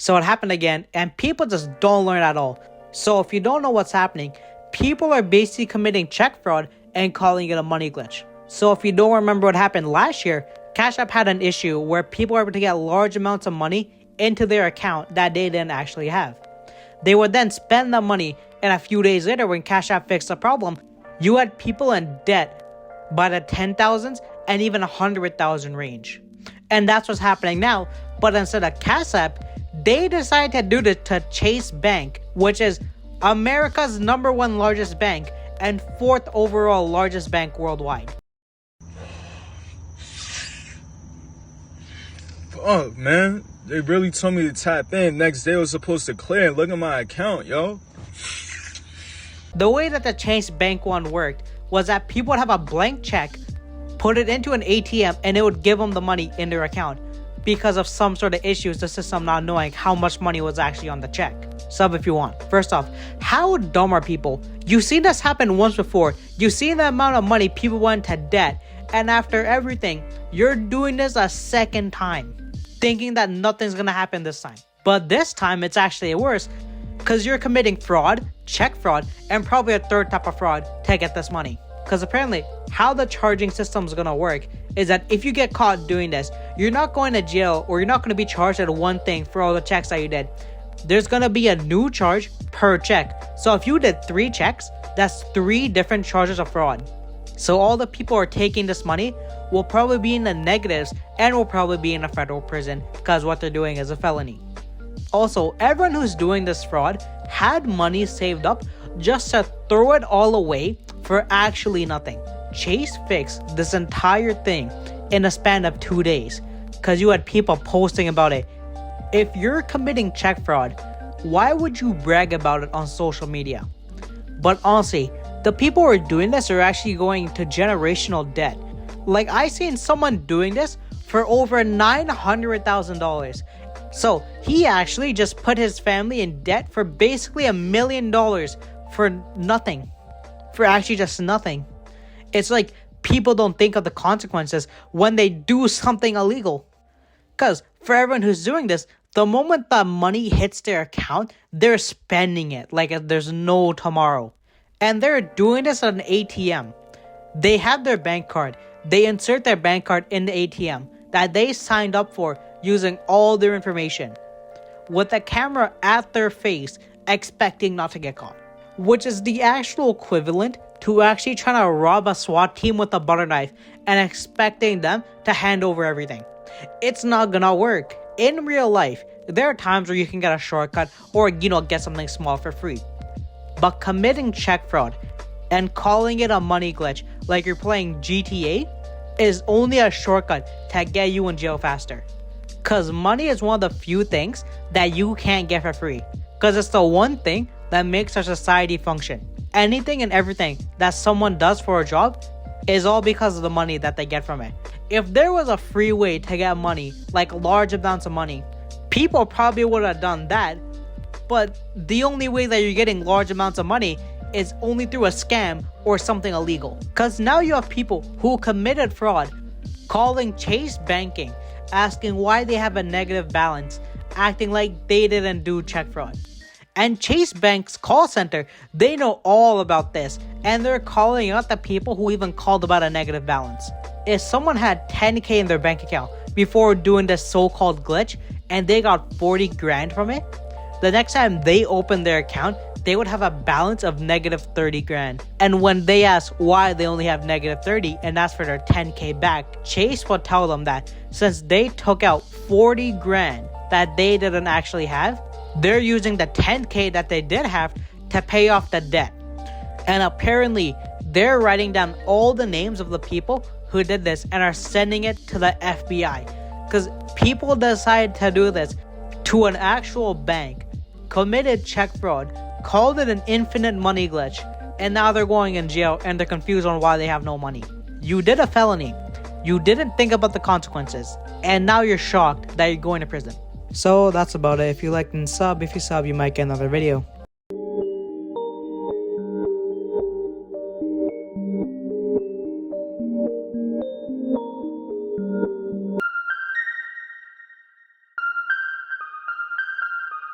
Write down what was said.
So it happened again, and people just don't learn at all. So if you don't know what's happening, people are basically committing check fraud and calling it a money glitch. So if you don't remember what happened last year, Cash App had an issue where people were able to get large amounts of money into their account that they didn't actually have. They would then spend the money, and a few days later when Cash App fixed the problem, you had people in debt by the 10,000s and even 100,000 range. And that's what's happening now, but instead of Cash App, they decided to do this to Chase Bank, which is America's #1 largest bank and 4th overall largest bank worldwide. Fuck, man. They really told me to tap in. Next day I was supposed to clear and look at my account, yo. The way that the Chase Bank one worked was that people would have a blank check, put it into an ATM, and it would give them the money in their account. Because of some sort of issues, the system not knowing how much money was actually on the check. Sub if you want. First off, how dumb are people? You've seen this happen once before. You've seen the amount of money people went to debt, and after everything, you're doing this a second time, thinking that nothing's gonna happen this time. But this time, it's actually worse, because you're committing fraud, check fraud, and probably a third type of fraud to get this money. Because apparently, how the charging system is gonna work is that if you get caught doing this, you're not going to jail or you're not gonna be charged at one thing for all the checks that you did. There's gonna be a new charge per check. So if you did 3 checks, that's 3 different charges of fraud. So all the people who are taking this money will probably be in the negatives and will probably be in a federal prison because what they're doing is a felony. Also, everyone who's doing this fraud had money saved up just to throw it all away for actually nothing. Chase fixed this entire thing in a span of 2 days because you had people posting about it. If you're committing check fraud, why would you brag about it on social media? But honestly, the people who are doing this are actually going to generational debt. Like, I seen someone doing this for over $900,000. So he actually just put his family in debt for basically $1 million for nothing. For actually just nothing. It's like people don't think of the consequences when they do something illegal. Because for everyone who's doing this, the moment the money hits their account, they're spending it like there's no tomorrow. And they're doing this at an ATM. They have their bank card. They insert their bank card in the ATM that they signed up for using all their information, with the camera at their face, expecting not to get caught. Which is the actual equivalent to actually trying to rob a SWAT team with a butter knife and expecting them to hand over everything. It's not gonna work. In real life, there are times where you can get a shortcut or, get something small for free. But committing check fraud and calling it a money glitch like you're playing GTA is only a shortcut to get you in jail faster. Because money is one of the few things that you can't get for free. Because it's the one thing that makes our society function. Anything and everything that someone does for a job is all because of the money that they get from it. If there was a free way to get money, like large amounts of money, people probably would have done that. But the only way that you're getting large amounts of money is only through a scam or something illegal. Because now you have people who committed fraud calling Chase Banking, asking why they have a negative balance, acting like they didn't do check fraud. And Chase Bank's call center, they know all about this, and they're calling out the people who even called about a negative balance. If someone had $10K in their bank account before doing this so-called glitch and they got 40 grand from it, the next time they open their account, they would have a balance of negative 30 grand. And when they ask why they only have negative 30 and ask for their 10K back, Chase will tell them that since they took out 40 grand that they didn't actually have, they're using the 10K that they did have to pay off the debt. And apparently, they're writing down all the names of the people who did this and are sending it to the FBI. Because people decided to do this to an actual bank, committed check fraud, called it an infinite money glitch, and now they're going in jail and they're confused on why they have no money. You did a felony, you didn't think about the consequences, and now you're shocked that you're going to prison. So that's about it. If you liked and sub, if you sub, you might get another video.